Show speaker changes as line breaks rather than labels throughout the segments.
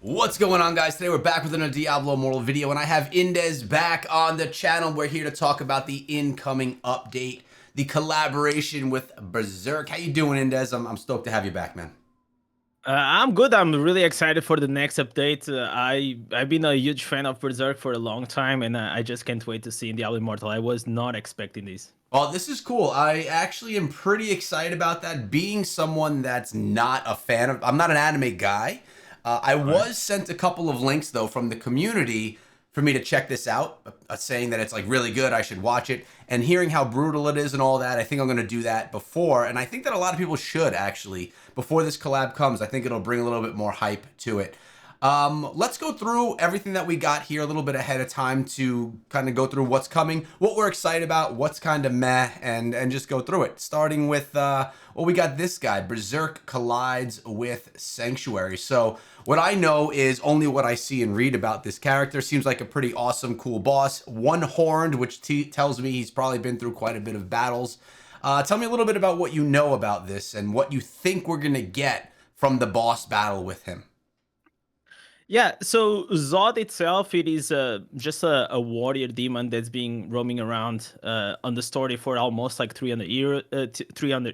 What's going on, guys? Today we're back with another Diablo Immortal video, and I have Indez back on the channel. We're here to talk about the incoming update, the collaboration with Berserk. How you doing, Indez? I'm stoked to have you back, man.
I'm good. I'm really excited for the next update. I've been a huge fan of Berserk for a long time, and I just can't wait to see in Diablo Immortal. I was not expecting this.
Well, this is cool. I actually am pretty excited about that. Being someone that's not a fan of, I'm not an anime guy. I
All right.
was sent a couple of links though from the community for me to check this out, saying that it's like really good. I should watch it, and hearing how brutal it is and all that. I think I'm going to do that before, and I think that a lot of people should actually before this collab comes. I think it'll bring a little bit more hype to it. Let's go through everything that we got here a little bit ahead of time to kind of go through what's coming, what we're excited about, what's kind of meh, and just go through it. Starting with, well, we got this guy, Berserk collides with Sanctuary. So what I know is only what I see and read about this character. Seems like a pretty awesome, cool boss. One-horned, which tells me he's probably been through quite a bit of battles. Tell me a little bit about what you know about this and what you think we're going to get from the boss battle with him.
Yeah, so Zod itself, it is just a warrior demon that's been roaming around on the story for almost like 300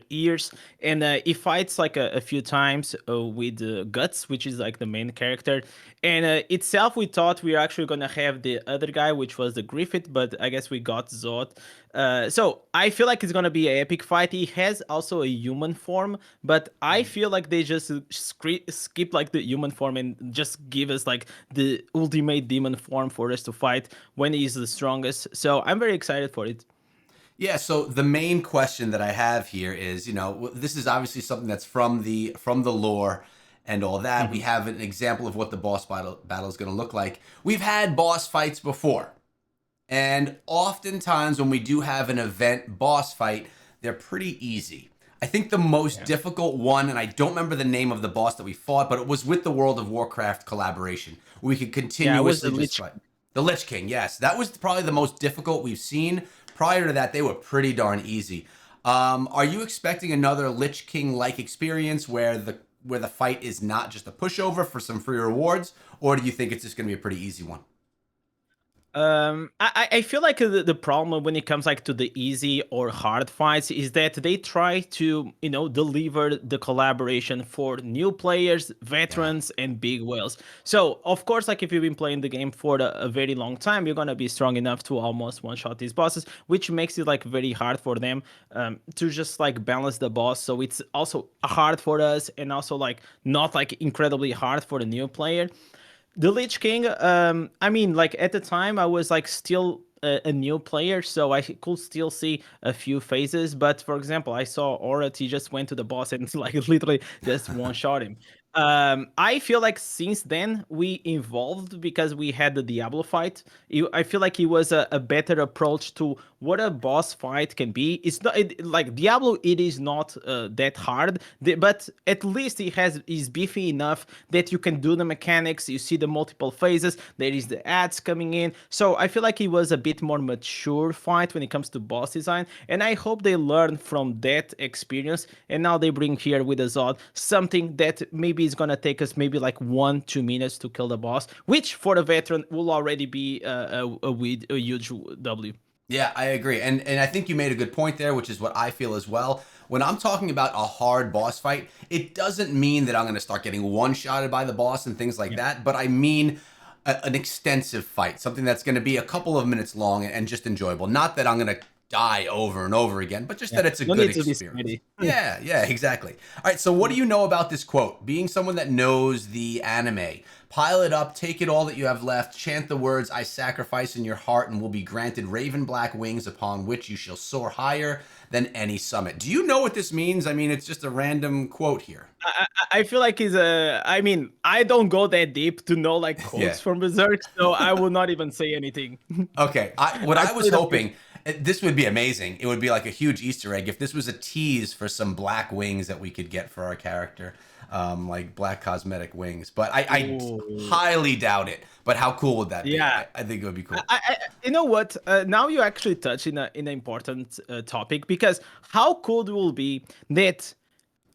years, and it fights like a few times with Guts, which is like the main character. And itself, we thought we were actually gonna have the other guy, which was the Griffith, but I guess we got Zod. So I feel like it's gonna be an epic fight. He has also a human form, but I feel like they just skip like the human form and just give us like the ultimate demon form for us to fight when he's the strongest. So I'm very excited for it.
Yeah, so the main question that I have here is, this is obviously something that's from the lore and all that. We
Mhm.
have an example of what the boss battle is going to look like. We've had boss fights before. And oftentimes when we do have an event boss fight, they're pretty easy. I think the most
Yeah.
difficult one, and I don't remember the name of the boss that we fought, but it was with the World of Warcraft collaboration. We could
Yeah, I was
continuously
the
just
Lich.
fight. The Lich King, yes. That was probably the most difficult we've seen. Prior to that, they were pretty darn easy. Are you expecting another Lich King-like experience where the fight is not just a pushover for some free rewards, or do you think it's just going to be a pretty easy one?
I feel like the problem when it comes like to the easy or hard fights is that they try to deliver the collaboration for new players,
Yeah.
veterans, and big whales. So of course, like if you've been playing the game for a very long time, you're gonna be strong enough to almost one shot these bosses, which makes it like very hard for them to just like balance the boss. So it's also hard for us, and also like not like incredibly hard for the new player. The Lich King, I mean, like at the time, I was like still a new player, so I could still see a few phases. But for example, I saw Orat, he just went to the boss and like literally just one shot him. I feel like since then we evolved because we had the Diablo fight. I feel like it was a better approach to what a boss fight can be. It's not like Diablo. It is not that hard, but at least it is beefy enough that you can do the mechanics. You see the multiple phases. There is the ads coming in. So I feel like it was a bit more mature fight when it comes to boss design, and I hope they learn from that experience. And now they bring here with the Zod something that maybe is gonna take us maybe like 1-2 minutes to kill the boss, which for a veteran will already be a huge W.
Yeah, I agree. And I think you made a good point there, which is what I feel as well. When I'm talking about a hard boss fight, it doesn't mean that I'm going to start getting one-shotted by the boss and things like
Yeah.
that, but I mean an extensive fight, something that's going to be a couple of minutes long and just enjoyable. Not that I'm going to die over and over again, but just
Yeah.
that it's a
No
good
need to be
experience.
sweaty.
Yeah, yeah, exactly. All right, so what do you know about this quote? Being someone that knows the anime, pile it up, take it all that you have left, chant the words, I sacrifice in your heart, and will be granted raven black wings upon which you shall soar higher than any summit. Do you know what this means? I mean, it's just a random quote here.
I feel like he's a. I mean, I don't go that deep to know like
Yeah.
quotes from Berserk, so I will not even say anything.
Okay. What
I
I was
played a few.
hoping, this would be amazing. It would be like a huge Easter egg if this was a tease for some black wings that we could get for our character, like black cosmetic wings. But I
Ooh.
highly doubt it. But how cool would that be?
Yeah,
I think it would be cool.
you know what? Now you actually touch in an important topic, because how cool it will be that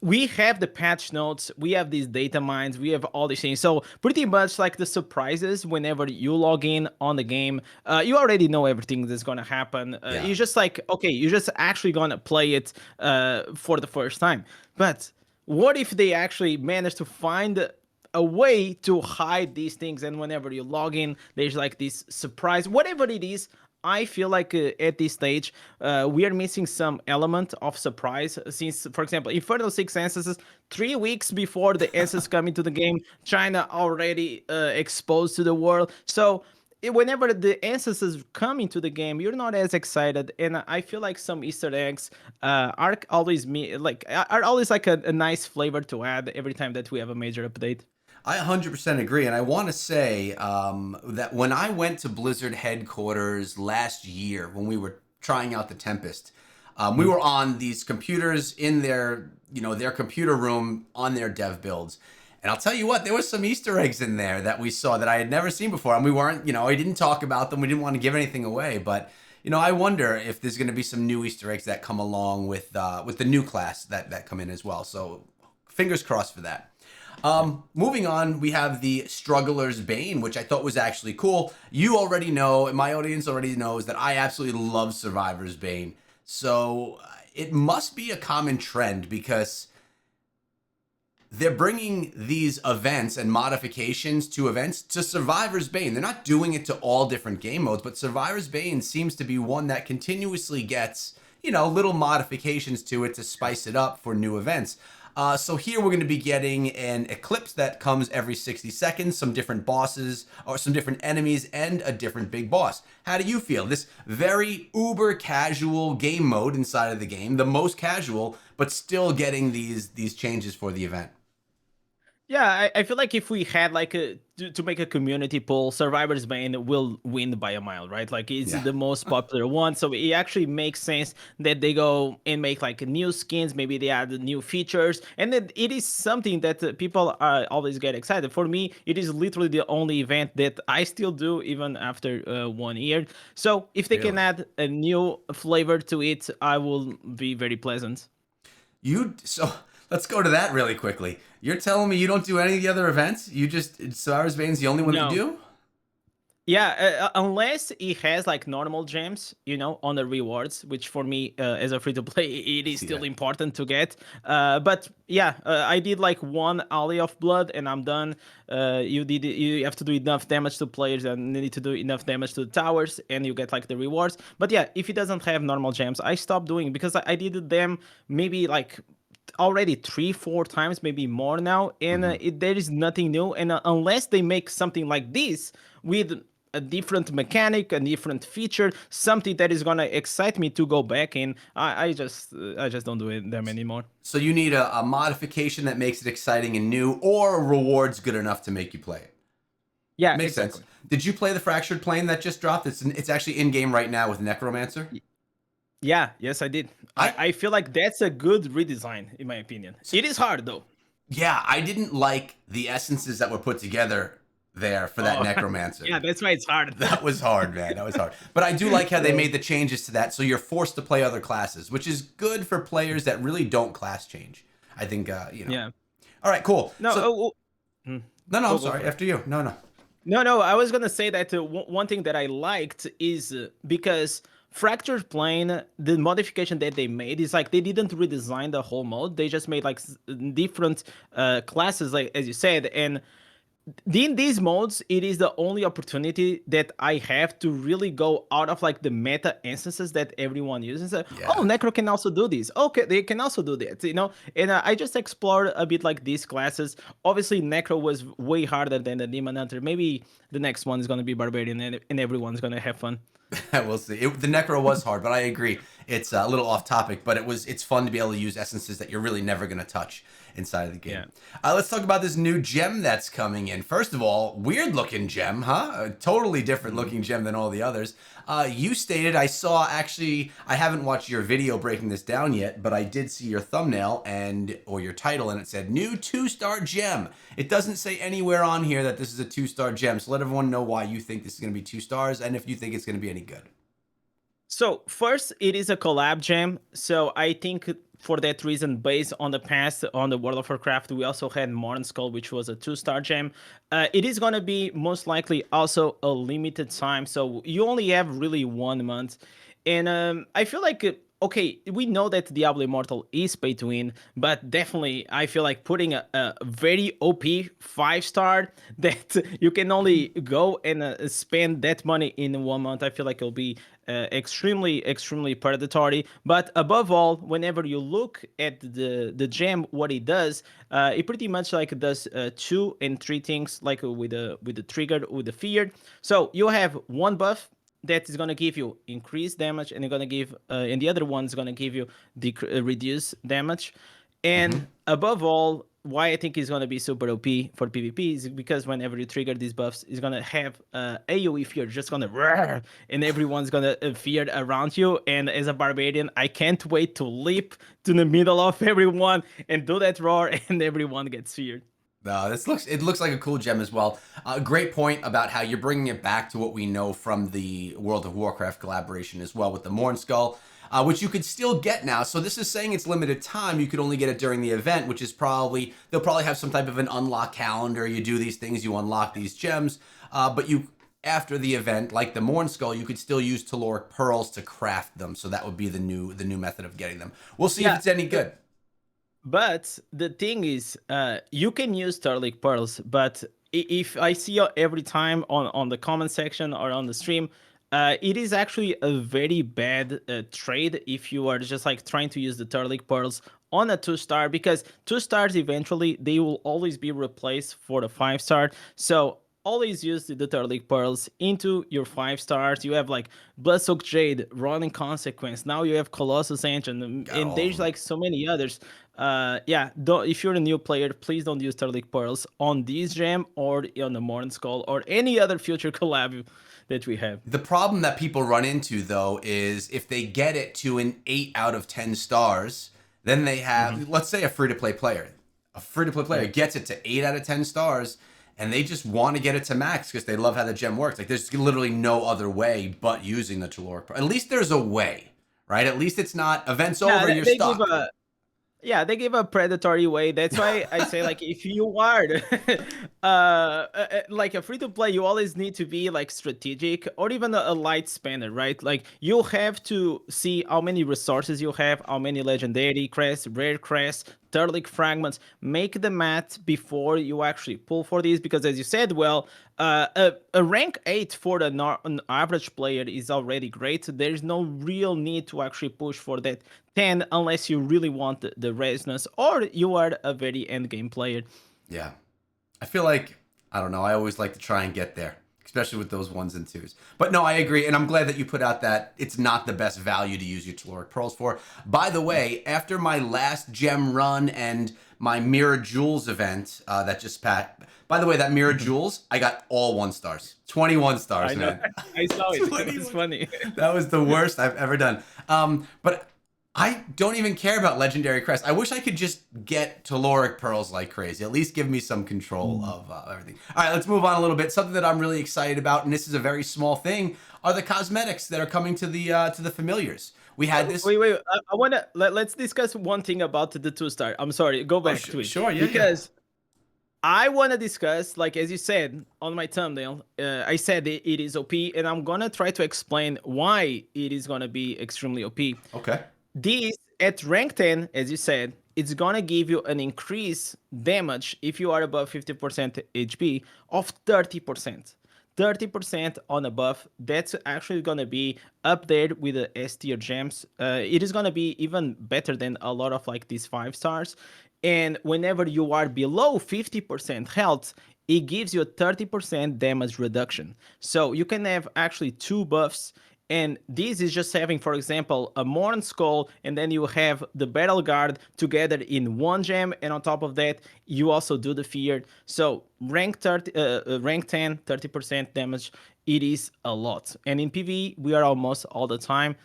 we have the patch notes, we have these data mines, we have all these things. So pretty much like the surprises whenever you log in on the game, you already know everything that's gonna happen.
Yeah.
You're just like, okay, you're just actually gonna play it for the first time. But what if they actually manage to find a way to hide these things, and whenever you log in there's like this surprise, whatever it is. I feel like at this stage we are missing some element of surprise, since for example Inferno 6 ancestors 3 weeks before the ancestors come into the game, China already exposed to the world. So whenever the ancestors come into the game, you're not as excited, and I feel like some Easter eggs are always are always like a nice flavor to add every time that we have a major update.
I 100% agree. And I want to say that when I went to Blizzard headquarters last year, when we were trying out the Tempest, we were on these computers in their, their computer room on their dev builds. And I'll tell you what, there was some Easter eggs in there that we saw that I had never seen before. And we weren't, I didn't talk about them. We didn't want to give anything away. But, I wonder if there's going to be some new Easter eggs that come along with the new class that come in as well. So fingers crossed for that. Moving on, we have the Struggler's Bane, which I thought was actually cool. You already know, and my audience already knows, that I absolutely love Survivor's Bane. So it must be a common trend because they're bringing these events and modifications to events to Survivor's Bane. They're not doing it to all different game modes, but Survivor's Bane seems to be one that continuously gets, little modifications to it to spice it up for new events. So here we're going to be getting an eclipse that comes every 60 seconds, some different bosses or some different enemies, and a different big boss. How do you feel? This very uber casual game mode inside of the game, the most casual, but still getting these changes for the event.
Yeah, I feel like if we had like to make a community poll, Survivor's Bane will win by a mile, right? Like it's
Yeah.
the most popular one, so it actually makes sense that they go and make like new skins. Maybe they add new features, and then it is something that people always get excited. For me, it is literally the only event that I still do even after 1 year. So if they can
Really?
add a new flavor to it, I will be very pleasant.
So let's go to that really quickly. You're telling me you don't do any of the other events? You just Cyrus Bane's the only one that you
No.
do?
Yeah, unless it has like normal gems, on the rewards, which for me as a free to play, it is
Yeah.
still important to get. But yeah, I did like one alley of blood, and I'm done. You have to do enough damage to players, and you need to do enough damage to the towers, and you get like the rewards. But yeah, if it doesn't have normal gems, I stopped doing because I did them maybe like already 3 4 times, maybe more now, and
Hmm.
there is nothing new. And unless they make something like this with a different mechanic, a different feature, something that is gonna excite me to go back in, I just don't do them anymore.
So you need a modification that makes it exciting and new, or rewards good enough to make you play it.
Yeah,
Makes sense.
exactly.
Did you play the Fractured Plane that just dropped? It's actually in game right now with Necromancer.
Yeah, yes, I did. I,
I
I feel like that's a good redesign, in my opinion.
so,
It is hard though.
yeah, I didn't like the essences that were put together there for that
Oh,
Necromancer.
yeah, that's why it's hard.
That was hard, man. That was hard. But I do like how they
Yeah.
made the changes to that, so you're forced to play other classes, which is good for players that really don't class change. I think,
Yeah.
All right, cool.
No,
So, no, I'm
go
sorry.
for it.
After you. No, no.
No, I was gonna say that one thing that I liked is because Fractured Plane, the modification that they made is like they didn't redesign the whole mode. They just made like different classes, like as you said, and in these modes, it is the only opportunity that I have to really go out of like the meta instances that everyone uses. Oh,
Yeah.
Necro can also do this. Okay, they can also do that. And I just explored a bit like these classes. Obviously, Necro was way harder than the Demon Hunter. Maybe the next one is going to be Barbarian, and everyone's going to have fun.
We'll see. The Necro was hard, but I agree. It's a little off topic, but it's fun to be able to use essences that you're really never going to touch inside of the game.
Yeah.
Let's talk about this new gem that's coming in. First of all, weird looking gem, huh? A totally different looking gem than all the others. You stated, I saw actually, I haven't watched your video breaking this down yet, but I did see your thumbnail or your title, and it said new 2-star gem. It doesn't say anywhere on here that this is a 2-star gem, so let everyone know why you think this is going to be 2 stars and if you think it's going to be any good.
So first, it is a collab gem. So I think for that reason, based on the past on the World of Warcraft, we also had Modern Skull, which was a 2-star gem. It is gonna be most likely also a limited time. So you only have really 1 month, and I feel like. Okay, we know that Diablo Immortal is pay to win, but definitely I feel like putting a very OP 5-star that you can only go and spend that money in 1 month. I feel like it'll be extremely predatory. But above all, whenever you look at the gem, what it does, it pretty much like does 2 and 3 things, like with the trigger with the fear. So you have one buff that is gonna give you increased damage, and you're gonna give, and the other one is gonna give you reduce damage. And above all, why I think it's gonna be super OP for PvP is because whenever you trigger these buffs, it's gonna have AOE fear, just gonna roar, and everyone's gonna fear around you. And as a barbarian, I can't wait to leap to the middle of everyone and do that roar, and everyone gets feared.
No, it looks like a cool gem as well. Great point about how you're bringing it back to what we know from the World of Warcraft collaboration as well with the Morn Skull, which you could still get now. So this is saying it's limited time. You could only get it during the event, which is probably they'll probably have some type of an unlock calendar. You do these things, you unlock these gems, but you after the event, like the Morn Skull, you could still use Telluric pearls to craft them. So that would be the new method of getting them. We'll see if
Yeah,
it's any good.
but the thing is, you can use Starlink Pearls, but if I see you every time on the comment section or on the stream, it is actually a very bad trade if you are just like trying to use the Starlink Pearls on a 2-star, because 2 stars eventually they will always be replaced for the 5-star. So always use the Turtleic Pearls into your 5 stars. You have like Bloodsoaked Jade, Running Consequence. Now you have Colossus Engine,
Got
and
all of
there's
them.
like so many others. Yeah, if you're a new player, please don't use Turtleic Pearls on this gem or on the Morn Skull or any other future collab that we have.
The problem that people run into though is if they get it to an 8 out of 10 stars, then they
Hmm.
have, let's say, a free to play player. A free to play player
Yeah.
gets it to 8 out of 10 stars and they just want to get it to max because they love how the gem works. Like there's literally no other way but using the Telluric. At least there's a way, right? At least it's not events
Yeah,
over, you're
they give
stuck.
a Yeah, they give a predatory way. That's why I say, like, if you are like a free to play, you always need to be like strategic or even a light spender, right? Like you have to see how many resources you have, how many legendary crests, rare crests, Turtleic fragments. Make the math before you actually pull for these, because as you said, well, a rank 8 for an average player is already great. There's no real need to actually push for that 10 unless you really want the resonance or you are a very end game player.
Yeah. I feel like I don't know. I always like to try and get there, especially with those ones and twos. But no, I agree, and I'm glad that you put out that it's not the best value to use your Telluric Pearls for. By the way, after my last gem run and my Mirror Jewels event that just passed. By the way, that Mirror
Mhm.
Jewels, I got all 1 stars, 21 stars,
I know.
man.
I saw it. It was
21.
funny.
That was the worst I've ever done. But I don't even care about legendary crest. I wish I could just get Telluric pearls like crazy. At least give me some control
Mm.
of everything. All right, let's move on a little bit. Something that I'm really excited about, and this is a very small thing, are the cosmetics that are coming to the familiars. We had this.
Wait. I want to let's discuss one thing about the 2-star. I'm sorry. Go
Oh,
back to it
sure, yeah, yeah.
because I want to discuss, like as you said on my thumbnail, I said it is OP, and I'm gonna try to explain why it is gonna be extremely OP.
Okay.
This at rank 10, as you said, it's gonna give you an increase damage if you are above 50% HP of 30%. 30% on a buff. That's actually gonna be up there with the S tier gems. It is gonna be even better than a lot of like these 5 stars. And whenever you are below 50% health, it gives you a 30% damage reduction. So you can have actually 2 buffs, and this is just having, for example, a Morn Skull, and then you have the Battle Guard together in one gem, and on top of that, you also do the Fear. So rank 30, rank 10, 30% damage, it is a lot. And in PvE, we are almost all the time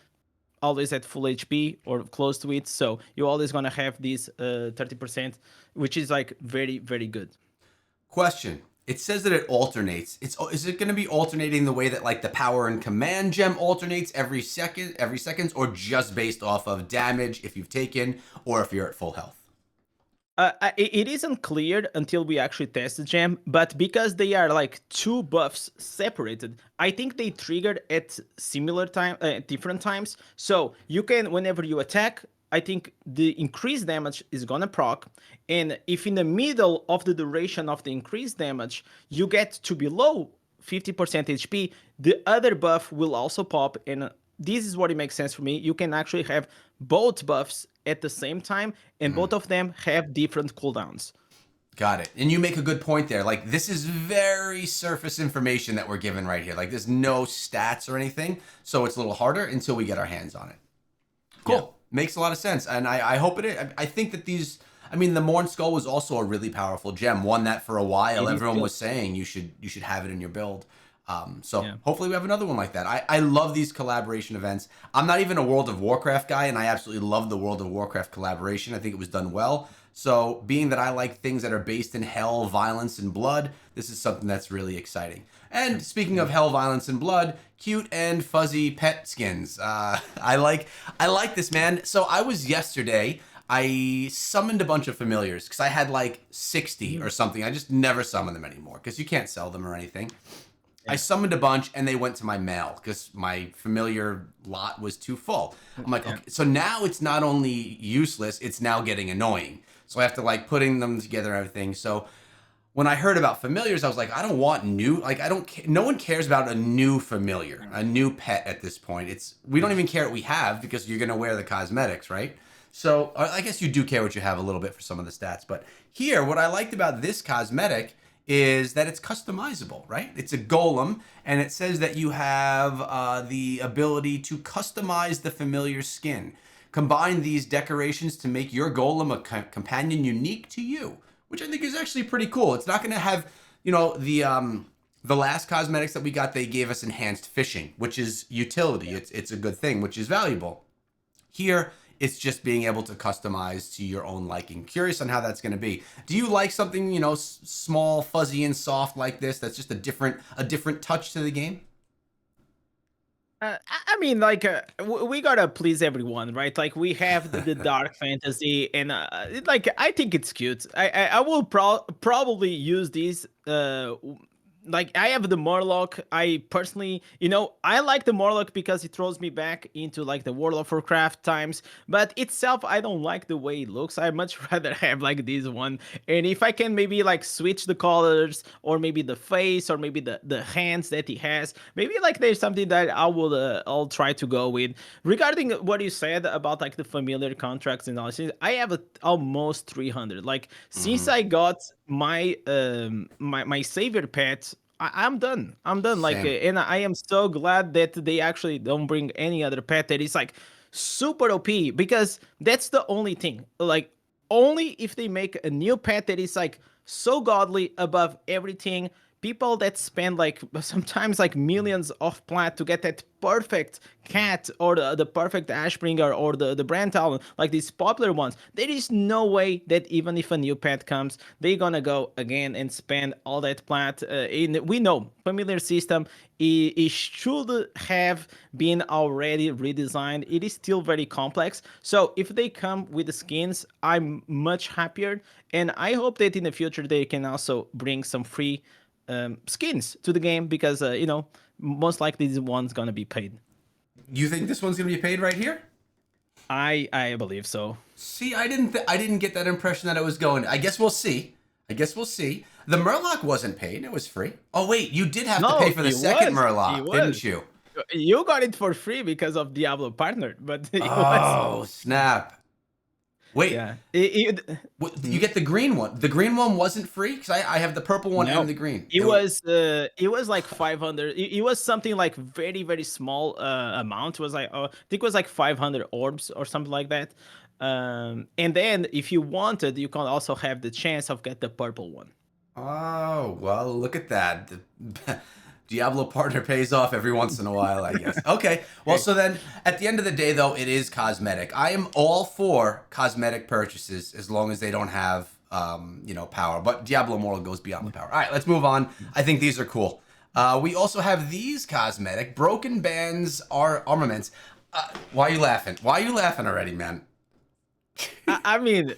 always at full HP or close to it. So you're always gonna have this 30%, which is like very, very good.
Question. It says that it alternates. Is it going to be alternating the way that like the power and command gem alternates every seconds, or just based off of damage if you've taken or if you're at full health?
It isn't cleared until we actually test the gem, but because they are like two buffs separated, I think they triggered at similar time, different times. So you can, whenever you attack, I think the increased damage is gonna proc, and if in the middle of the duration of the increased damage you get to below 50% HP, the other buff will also pop, and this is what it makes sense for me. You can actually have both buffs at the same time, and both of them have different cooldowns.
Got it. And you make a good point there. Like, this is very surface information that we're given right here. Like, there's no stats or anything, so it's a little harder until we get our hands on it. Cool.
Yeah.
Makes a lot of sense. And I hope it is. I think that these, I mean, the Morn Skull was also a really powerful gem. One that for a while everyone was saying you should have it in your build. So hopefully we have another one like that. I love these collaboration events. I'm not even a World of Warcraft guy, and I absolutely love the World of Warcraft collaboration. I think it was done well. So being that I like things that are based in hell, violence, and blood, this is something that's really exciting. And speaking of hell, violence, and blood, cute and fuzzy pet skins. I like this, man. So I was yesterday. I summoned a bunch of familiars because I had like 60 or something. I just never summon them anymore because you can't sell them or anything. I summoned a bunch and they went to my mail because my familiar lot was too full. I'm like, okay, so now it's not only useless, it's now getting annoying. So I have to like putting them together and everything. So when I heard about familiars, I was like, I don't want new, like no one cares about a new familiar, a new pet at this point. We don't even care what we have because you're going to wear the cosmetics, right? So I guess you do care what you have a little bit for some of the stats. But here, what I liked about this cosmetic is that it's customizable, right? It's a golem, and it says that you have the ability to customize the familiar skin. Combine these decorations to make your golem a companion unique to you, which I think is actually pretty cool. It's not going to have, the last cosmetics that we got, they gave us enhanced fishing, which is utility. It's a good thing, which is valuable. Here, it's just being able to customize to your own liking. Curious on how that's going to be. Do you like something, small, fuzzy, and soft like this? That's just a different touch to the game.
I mean, like, we gotta please everyone, right? Like, we have the dark fantasy, and like, I think it's cute. I will probably use these. Like, I have the Morlock. I personally, I like the Morlock because it throws me back into like the World of Warcraft times. But itself, I don't like the way it looks. I much rather have like this one. And if I can maybe like switch the colors, or maybe the face, or maybe the hands that he has, maybe like there's something that I'll try to go with. Regarding what you said about like the familiar contracts and all this, I have almost 300. Like, since I got my my savior pet, I'm done. I'm done. Like,
Same.
and I am so glad that they actually don't bring any other pet that is like super OP, because that's the only thing. Like, only if they make a new pet that is like so godly above everything. People that spend like sometimes like millions of plat to get that perfect cat, or the perfect Ashbringer, or the Brand Talon, like these popular ones, there is no way that even if a new pet comes, they're gonna go again and spend all that plat. We know familiar system, it should have been already redesigned. It is still very complex. So if they come with the skins, I'm much happier, and I hope that in the future they can also bring some free skins to the game, because most likely this one's gonna be paid.
You think this one's gonna be paid right here?
I believe so.
See, I didn't get that impression that it was going. I guess we'll see. The Murloc wasn't paid; it was free. Oh wait, you did have to pay for the second Murloc, didn't you?
You got it for free because of Diablo partner, but it
Oh
was.
snap! Wait,
Yeah.
you get the green one. The green one wasn't free because I have the purple one
No,
and the green.
it was like 500. It was something like very very small amount. It was like, I think it was like 500 orbs or something like that. And then if you wanted, you can also have the chance of get the purple one.
Oh, well, look at that. The Diablo partner pays off every once in a while, I guess. Okay. Well, so then at the end of the day, though, it is cosmetic. I am all for cosmetic purchases as long as they don't have power. But Diablo Immortal goes beyond the power. All right, let's move on. I think these are cool. We also have these cosmetic broken bands armaments. Why are you laughing? Why are you laughing already, man?
I mean,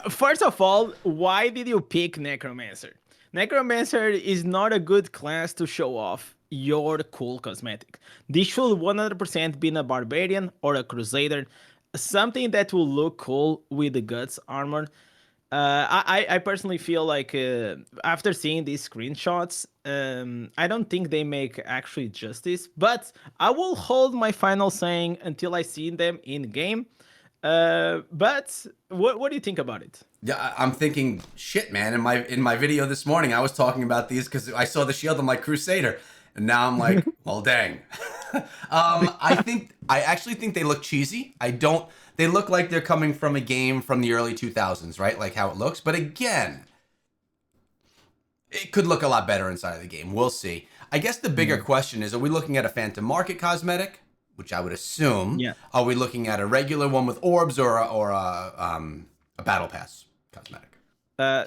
first of all, why did you pick Necromancer? Necromancer is not a good class to show off your cool cosmetic. This should 100% be a Barbarian or a Crusader, something that will look cool with the Guts armor. I personally feel like after seeing these screenshots, I don't think they make actually justice, but I will hold my final saying until I see them in game. But what do you think about it?
Yeah, I'm thinking shit, man. In my video this morning, I was talking about these because I saw the shield. I'm like Crusader, and now I'm like, well, dang. I actually think they look cheesy. I don't. They look like they're coming from a game from the early 2000s, right? Like how it looks. But again, it could look a lot better inside of the game. We'll see. I guess the bigger question is: are we looking at a Phantom Market cosmetic, which I would assume?
Yeah.
Are we looking at a regular one with orbs or a battle pass cosmetic?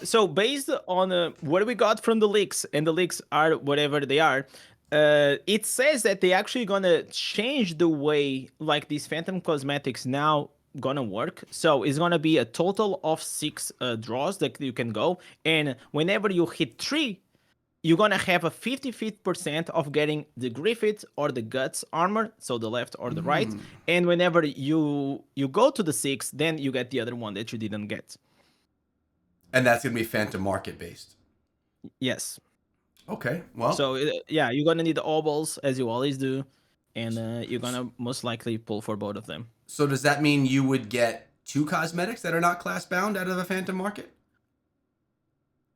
So based on what we got from the leaks, and the leaks are whatever they are, it says that they actually gonna change the way like these Phantom cosmetics now gonna work. So it's gonna be a total of 6 draws that you can go, and whenever you hit 3, you're gonna have a 50% of getting the Griffith or the Guts armor, so the left or the right. And whenever you go to the 6, then you get the other one that you didn't get.
And that's gonna be Phantom Market based.
Yes.
Okay. Well.
So yeah, you're gonna need the obols as you always do, and you're gonna most likely pull for both of them.
So does that mean you would get 2 cosmetics that are not class bound out of a Phantom Market?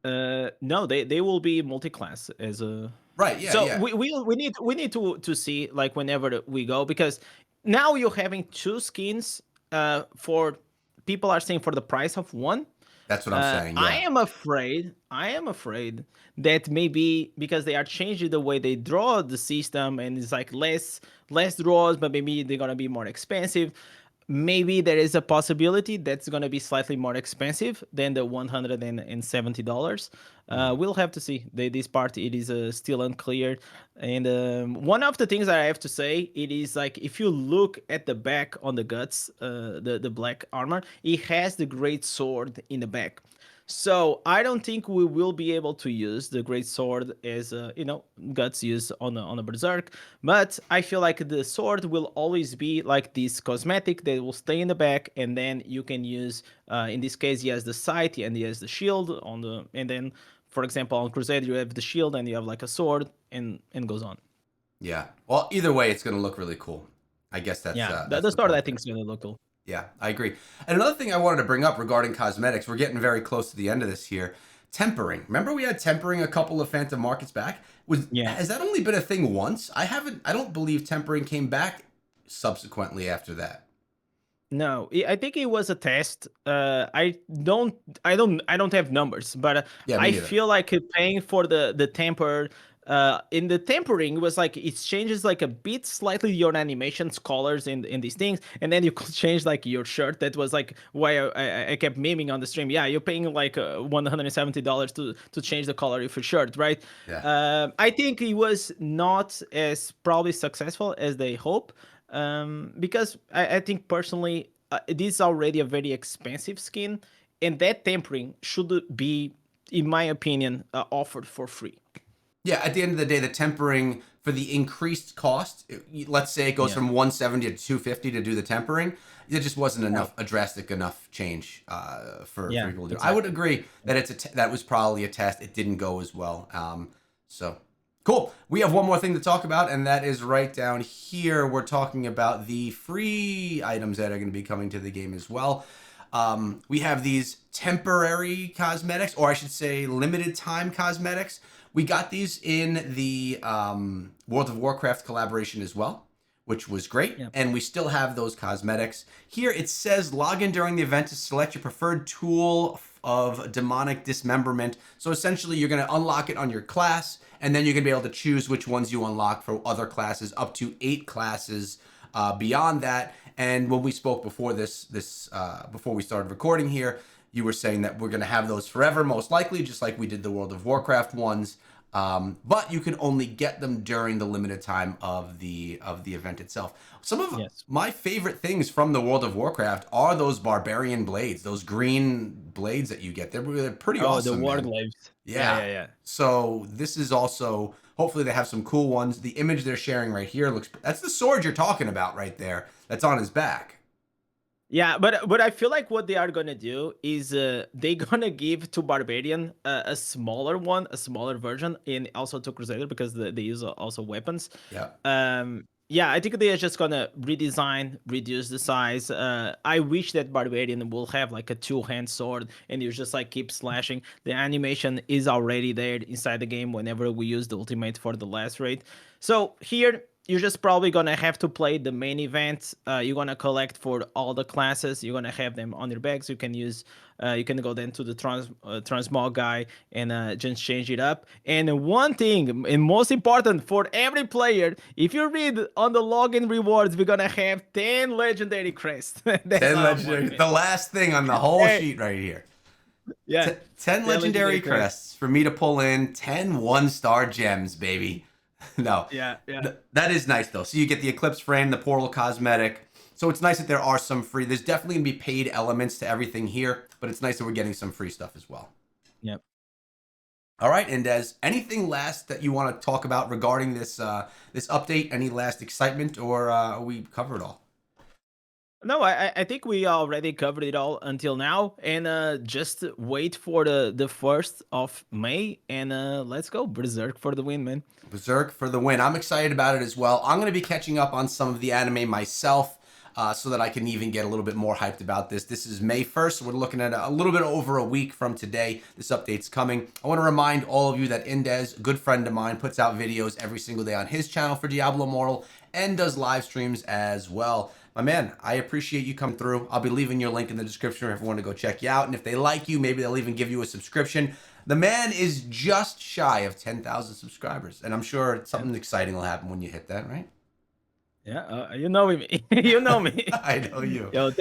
No, they will be multi-class as a.
Right. Yeah.
So
Yeah.
we need to see like whenever we go, because now you're having 2 skins. For people are saying for the price of 1.
That's what I'm saying. Yeah.
I am afraid that maybe because they are changing the way they draw the system, and it's like less draws, but maybe they're gonna be more expensive. Maybe there is a possibility that's gonna be slightly more expensive than the $170. We'll have to see. This part it is still unclear. And one of the things that I have to say, it is like if you look at the back on the Guts, the black armor, it has the great sword in the back. So I don't think we will be able to use the great sword as Guts use on a Berserk, but I feel like the sword will always be like this cosmetic that will stay in the back, and then you can use in this case he has the sight and he has the shield and then for example on Crusade you have the shield and you have like a sword and goes on.
Yeah. Well, either way, it's gonna look really cool. I guess that's
The
the
sword I
point
think
there.
is gonna look cool.
Yeah, I agree. And another thing I wanted to bring up regarding cosmetics, we're getting very close to the end of this here. Tempering. Remember we had tempering a couple of Phantom Markets back? Has that only been a thing once? I don't believe tempering came back subsequently after that.
No, I think it was a test. I don't have numbers, but
Yeah, me
I
neither.
feel like paying for the temper. In the tempering was like it changes like a bit slightly your animations, colors, in these things, and then you could change like your shirt. That was like why I kept memeing on the stream. Yeah, you're paying like $170 to change the color of your shirt, right?
Yeah.
I think it was not as probably successful as they hope, because I think personally it is already a very expensive skin, and that tempering should be, in my opinion, offered for free.
Yeah, at the end of the day, the tempering for the increased cost, let's say it goes
Yeah.
from 170 to 250 to do the tempering, it just wasn't enough, a drastic enough change for
Yeah,
people to do. I would
exactly.
agree that that was probably a test. It didn't go as well. So cool. We have one more thing to talk about, and that is right down here. We're talking about the free items that are going to be coming to the game as well. We have these temporary cosmetics, or I should say limited time cosmetics. We got these in the World of Warcraft collaboration as well, which was great.
Yeah.
And we still have those cosmetics. Here it says log in during the event to select your preferred tool of demonic dismemberment. So essentially you're going to unlock it on your class, and then you're going to be able to choose which ones you unlock for other classes, up to 8 classes beyond that. And when we spoke before before we started recording here, you were saying that we're going to have those forever, most likely, just like we did the World of Warcraft ones. But you can only get them during the limited time of the event itself. Some of
Yes.
my favorite things from the World of Warcraft are those barbarian blades, those green blades that you get. They're pretty
Oh, the
awesome, man.
warglaives. Yeah,
Yeah.
yeah, yeah.
So this is also, hopefully they have some cool ones. The image they're sharing right here looks, that's the sword you're talking about right there. That's on his back.
Yeah, but I feel like what they are gonna do is they gonna give to Barbarian a smaller one, a smaller version, and also to Crusader because they use also weapons.
Yeah.
Yeah, I think they are just gonna redesign, reduce the size. I wish that Barbarian will have like a two-hand sword and you just like keep slashing. The animation is already there inside the game whenever we use the ultimate for the last raid. So here you're just probably gonna have to play the main event. You're gonna collect for all the classes. You're gonna have them on your bags. You can use, you can go then to the transmog guy and just change it up. And one thing, and most important for every player, if you read on the login rewards, we're gonna have 10 legendary crests. That's
10
how
legendary,
much.
the last thing on the whole
Hey,
sheet right here.
yeah,
10
10
legendary
legendary crests.
crests for me to pull in 10 one-star gems, baby. No,
Yeah, yeah.
that is nice though. So you get the Eclipse frame, the Portal cosmetic. So it's nice that there are some free. There's definitely gonna be paid elements to everything here, but it's nice that we're getting some free stuff as well.
Yep.
All right, Indez, anything last that you want to talk about regarding this this update? Any last excitement, or we covered all?
No, I think we already covered it all until now, and just wait for the 1st of May, and let's go Berserk for the win, man.
Berserk for the win. I'm excited about it as well. I'm going to be catching up on some of the anime myself so that I can even get a little bit more hyped about this. This is May 1st. So we're looking at a little bit over a week from today. This update's coming. I want to remind all of you that Indez, a good friend of mine, puts out videos every single day on his channel for Diablo Immortal and does live streams as well. My man, I appreciate you coming through. I'll be leaving your link in the description for everyone to go check you out. And if they like you, maybe they'll even give you a subscription. The man is just shy of 10,000 subscribers. And I'm sure something exciting will happen when you hit that, right?
Yeah, you know me, you know me.
I know you.
Yo,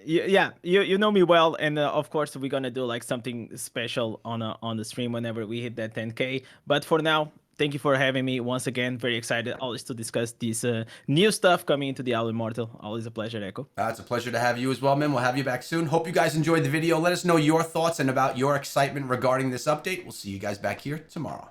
yeah, you know me well, and of course we're gonna do like something special on the stream whenever we hit that 10K. But for now, thank you for having me once again. Very excited always to discuss this new stuff coming into Diablo Immortal. Always a pleasure, Echo.
It's a pleasure to have you as well, man. We'll have you back soon. Hope you guys enjoyed the video. Let us know your thoughts and about your excitement regarding this update. We'll see you guys back here tomorrow.